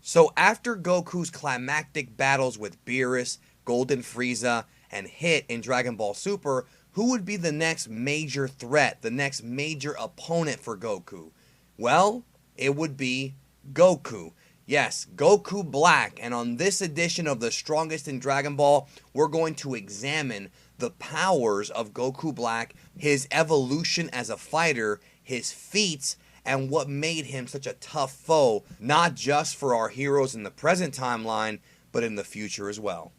So after Goku's climactic battles with Beerus, Golden Frieza, and Hit in Dragon Ball Super, who would be the next major threat, the next major opponent for Goku? Well, it would be Goku. Yes, Goku Black. And on this edition of The Strongest in Dragon Ball, we're going to examine the powers of Goku Black, his evolution as a fighter, his feats, and what made him such a tough foe, not just for our heroes in the present timeline, but in the future as well.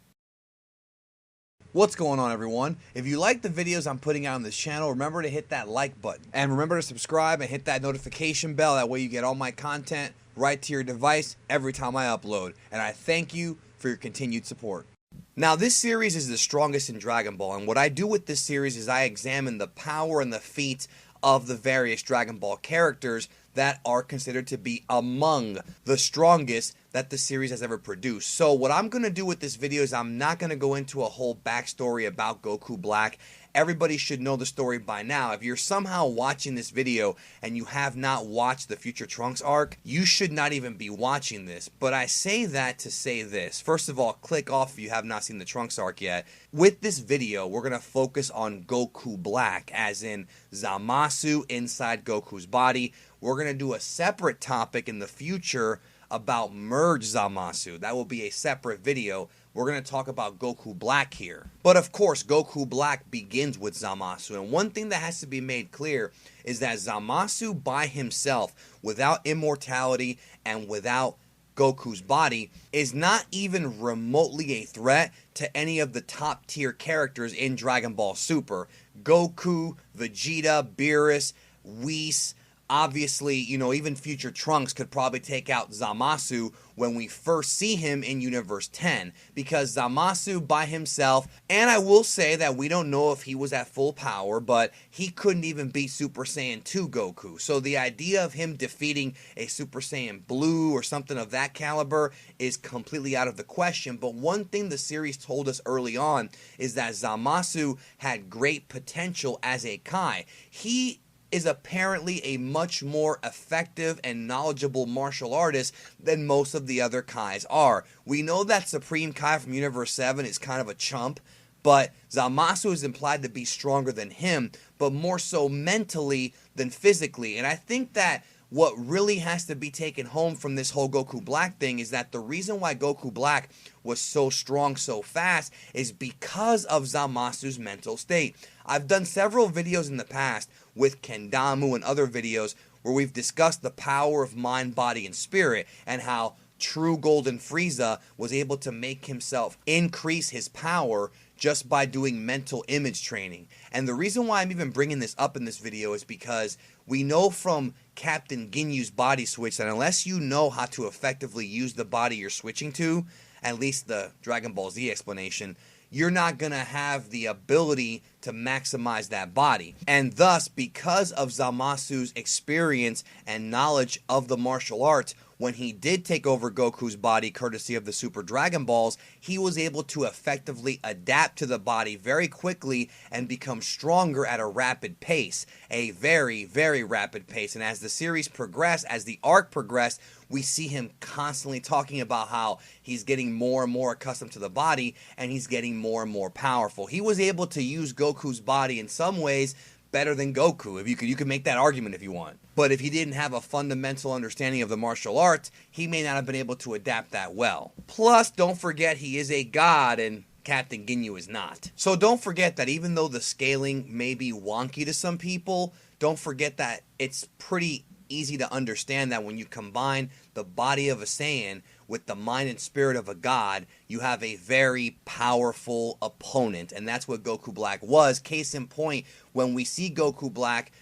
What's going on, everyone? If you like the videos I'm putting out on this channel, remember to hit that like button. And remember to subscribe and hit that notification bell. That way you get all my content right to your device every time I upload. And I thank you for your continued support. Now, this series is The Strongest in Dragon Ball, and what I do with this series is I examine the power and the feats of the various Dragon Ball characters that are considered to be among the strongest that the series has ever produced. So what I'm going to do with this video is I'm not going to go into a whole backstory about Goku Black. Everybody should know the story by now. If you're somehow watching this video and you have not watched the Future Trunks arc, you should not even be watching this. But I say that to say this. First of all, click off if you have not seen the Trunks arc yet. With this video, we're going to focus on Goku Black, as in Zamasu inside Goku's body. We're going to do a separate topic in the future about Merge Zamasu. That will be a separate video. We're going to talk about Goku Black here. But of course, Goku Black begins with Zamasu. And one thing that has to be made clear is that Zamasu by himself, without immortality and without Goku's body, is not even remotely a threat to any of the top tier characters in Dragon Ball Super. Goku, Vegeta, Beerus, Whis, obviously, even Future Trunks could probably take out Zamasu when we first see him in Universe 10, because Zamasu by himself, and I will say that we don't know if he was at full power, but he couldn't even beat Super Saiyan 2 Goku. So the idea of him defeating a Super Saiyan Blue or something of that caliber is completely out of the question. But one thing the series told us early on is that Zamasu had great potential as a Kai. He is apparently a much more effective and knowledgeable martial artist than most of the other Kais are. We know that Supreme Kai from Universe 7 is kind of a chump, but Zamasu is implied to be stronger than him, but more so mentally than physically. And I think that what really has to be taken home from this whole Goku Black thing is that the reason why Goku Black was so strong so fast is because of Zamasu's mental state. I've done several videos in the past with Kendamu and other videos where we've discussed the power of mind, body, and spirit, and how true Golden Frieza was able to make himself increase his power just by doing mental image training. And the reason why I'm even bringing this up in this video is because we know from Captain Ginyu's body switch that unless you know how to effectively use the body you're switching to, at least the Dragon Ball Z explanation, you're not going to have the ability to maximize that body. And thus, because of Zamasu's experience and knowledge of the martial arts, when he did take over Goku's body courtesy of the Super Dragon Balls, he was able to effectively adapt to the body very quickly and become stronger at a rapid pace. A very, very rapid pace. And as the series progressed, as the arc progressed, we see him constantly talking about how he's getting more and more accustomed to the body and he's getting more and more powerful. He was able to use Goku's body in some ways better than Goku. If you could make that argument if you want. But if he didn't have a fundamental understanding of the martial arts, he may not have been able to adapt that well. Plus, don't forget he is a god and Captain Ginyu is not. So don't forget that even though the scaling may be wonky to some people, don't forget that it's pretty easy to understand that when you combine the body of a Saiyan with the mind and spirit of a god, you have a very powerful opponent. And that's what Goku Black was. Case in point, when we see Goku Black,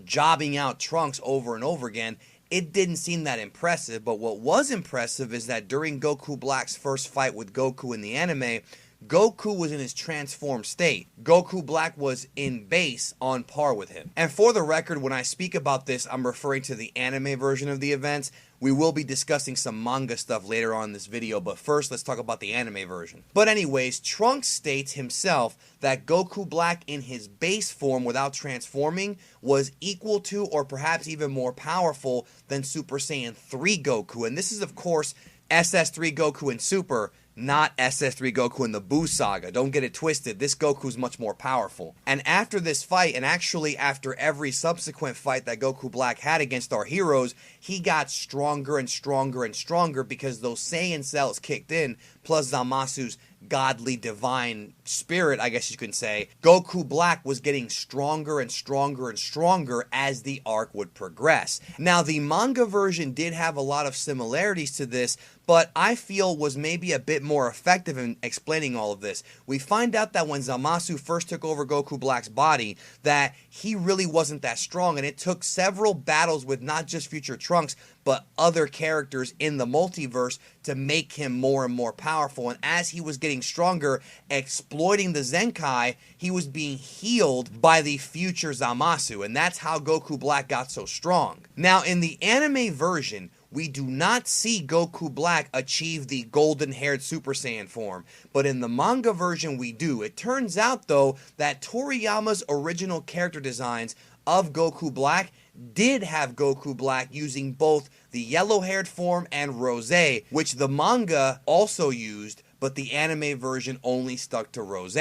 jobbing out Trunks over and over again, it didn't seem that impressive. But what was impressive is that during Goku Black's first fight with Goku in the anime, Goku was in his transformed state. Goku Black was in base on par with him. And for the record, when I speak about this, I'm referring to the anime version of the events. We will be discussing some manga stuff later on in this video, but first let's talk about the anime version. But anyways, Trunks states himself that Goku Black in his base form without transforming was equal to or perhaps even more powerful than Super Saiyan 3 Goku. And this is of course SS3 Goku in Super, not SS3 Goku in the Buu Saga. Don't get it twisted. This Goku's much more powerful. And after this fight, and actually after every subsequent fight that Goku Black had against our heroes, he got stronger and stronger and stronger because those Saiyan cells kicked in, plus Zamasu's godly divine spirit, I guess you can say. Goku Black was getting stronger and stronger and stronger as the arc would progress. Now, the manga version did have a lot of similarities to this, but I feel was maybe a bit more effective in explaining all of this. We find out that when Zamasu first took over Goku Black's body, that he really wasn't that strong, and it took several battles with not just future Trunks, but other characters in the multiverse to make him more and more powerful. And as he was getting stronger, exploiting the Zenkai, he was being healed by the future Zamasu, and that's how Goku Black got so strong. Now, in the anime version, we do not see Goku Black achieve the golden-haired Super Saiyan form, but in the manga version we do. It turns out, though, that Toriyama's original character designs of Goku Black did have Goku Black using both the yellow-haired form and Rose, which the manga also used, but the anime version only stuck to Rose.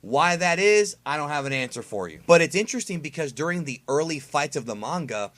Why that is, I don't have an answer for you. But it's interesting because during the early fights of the manga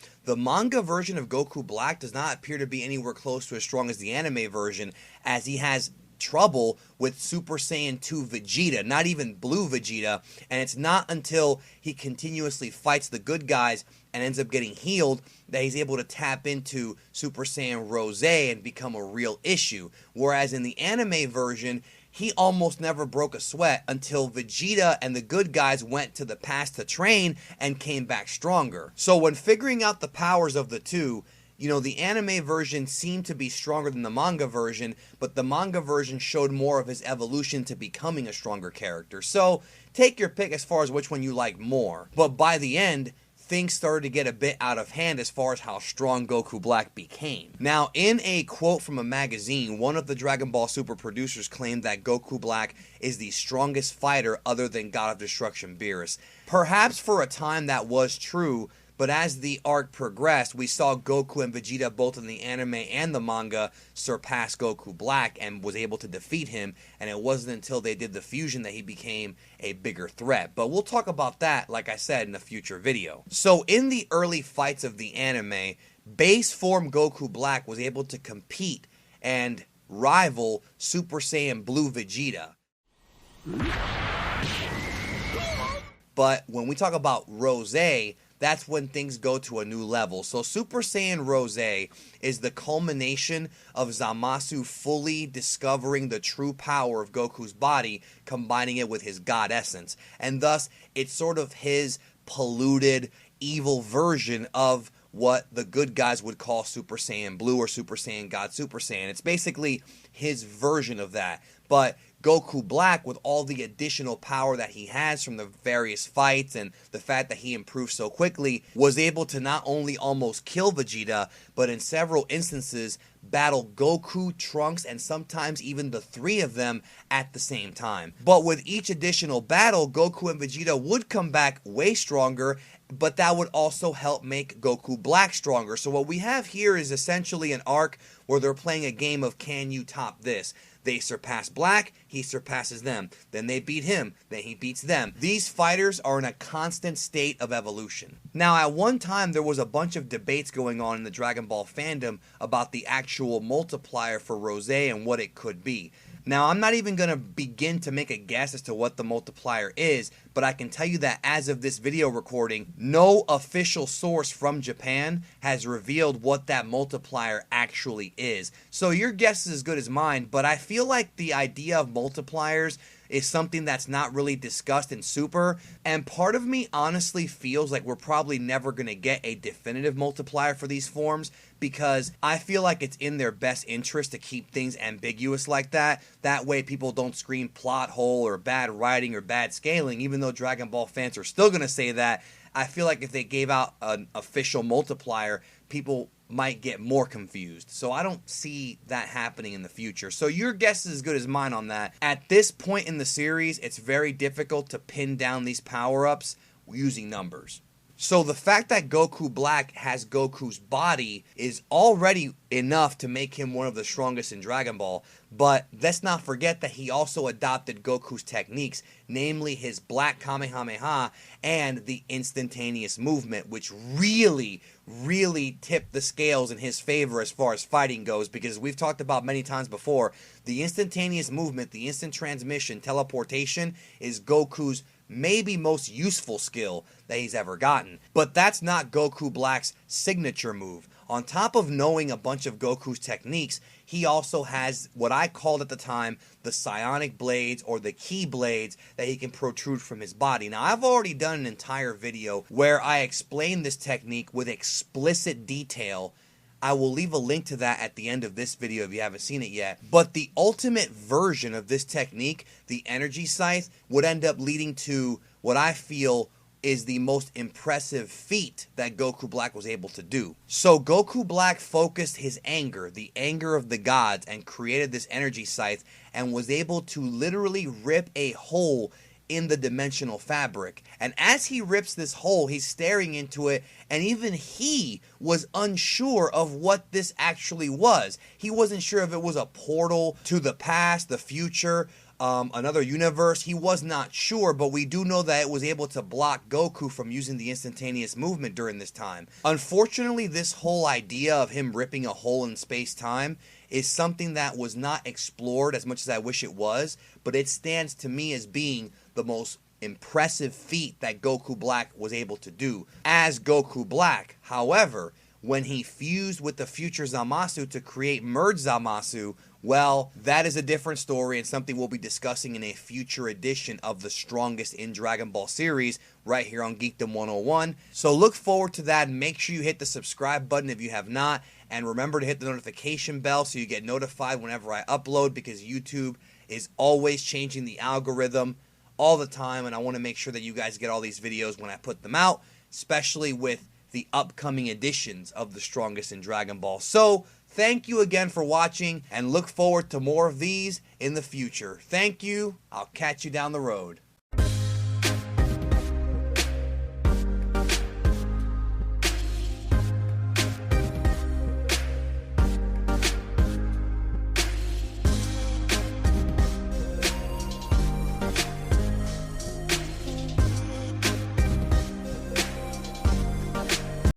version of Goku Black does not appear to be anywhere close to as strong as the anime version, as he has trouble with Super Saiyan 2 Vegeta, not even Blue Vegeta, and it's not until he continuously fights the good guys and ends up getting healed that he's able to tap into Super Saiyan Rose and become a real issue. Whereas in the anime version, he almost never broke a sweat until Vegeta and the good guys went to the past to train and came back stronger. So when figuring out the powers of the two, you know, the anime version seemed to be stronger than the manga version, but the manga version showed more of his evolution to becoming a stronger character. So take your pick as far as which one you like more. But by the end, things started to get a bit out of hand as far as how strong Goku Black became. Now, in a quote from a magazine, one of the Dragon Ball Super producers claimed that Goku Black is the strongest fighter other than God of Destruction Beerus. Perhaps for a time that was true, but as the arc progressed, we saw Goku and Vegeta both in the anime and the manga surpass Goku Black and was able to defeat him, and it wasn't until they did the fusion that he became a bigger threat. But we'll talk about that, like I said, in a future video. So in the early fights of the anime, base form Goku Black was able to compete and rival Super Saiyan Blue Vegeta. But when we talk about Rose, that's when things go to a new level. So Super Saiyan Rose is the culmination of Zamasu fully discovering the true power of Goku's body, combining it with his God essence. And thus, it's sort of his polluted, evil version of what the good guys would call Super Saiyan Blue or Super Saiyan God Super Saiyan. It's basically his version of that. But Goku Black, with all the additional power that he has from the various fights and the fact that he improved so quickly, was able to not only almost kill Vegeta, but in several instances battle Goku, Trunks, and sometimes even the three of them at the same time. But with each additional battle, Goku and Vegeta would come back way stronger, but that would also help make Goku Black stronger. So what we have here is essentially an arc where they're playing a game of can you top this? They surpass Black, he surpasses them. Then they beat him, then he beats them. These fighters are in a constant state of evolution. Now, at one time, there was a bunch of debates going on in the Dragon Ball fandom about the actual multiplier for Rose and what it could be. Now, I'm not even going to begin to make a guess as to what the multiplier is, but I can tell you that as of this video recording, no official source from Japan has revealed what that multiplier actually is. So your guess is as good as mine, but I feel like the idea of multipliers is something that's not really discussed in Super. And part of me honestly feels like we're probably never going to get a definitive multiplier for these forms, because I feel like it's in their best interest to keep things ambiguous like that. That way people don't scream plot hole or bad writing or bad scaling, even though Dragon Ball fans are still going to say that. I feel like if they gave out an official multiplier, people might get more confused. So I don't see that happening in the future. So your guess is as good as mine on that. At this point in the series, it's very difficult to pin down these power-ups using numbers. So the fact that Goku Black has Goku's body is already enough to make him one of the strongest in Dragon Ball, but let's not forget that he also adopted Goku's techniques, namely his Black Kamehameha and the instantaneous movement, which really tipped the scales in his favor as far as fighting goes, because we've talked about many times before, the instantaneous movement, the instant transmission, teleportation is Goku's maybe most useful skill that he's ever gotten. But that's not Goku Black's signature move. On top of knowing a bunch of Goku's techniques, he also has what I called at the time the psionic blades, or the ki blades, that he can protrude from his body. Now, I've already done an entire video where I explain this technique with explicit detail. I will leave a link to that at the end of this video if you haven't seen it yet. But the ultimate version of this technique, the energy scythe, would end up leading to what I feel is the most impressive feat that Goku Black was able to do. So Goku Black focused his anger, the anger of the gods, and created this energy scythe, and was able to literally rip a hole in the dimensional fabric. And as he rips this hole, he's staring into it, and even he was unsure of what this actually was. He wasn't sure if it was a portal to the past, the future, another universe. He was not sure, but we do know that it was able to block Goku from using the instantaneous movement during this time. Unfortunately, this whole idea of him ripping a hole in space-time is something that was not explored as much as I wish it was, but it stands to me as being the most impressive feat that Goku Black was able to do as Goku Black. However, when he fused with the future Zamasu to create Merge Zamasu, well, that is a different story and something we'll be discussing in a future edition of the Strongest in Dragon Ball series right here on Geekdom 101. So look forward to that. Make sure you hit the subscribe button if you have not, and remember to hit the notification bell so you get notified whenever I upload, because YouTube is always changing the algorithm all the time, and I want to make sure that you guys get all these videos when I put them out, especially with the upcoming editions of the Strongest in Dragon Ball. So thank you again for watching, and look forward to more of these in the future. Thank you. I'll catch you down the road.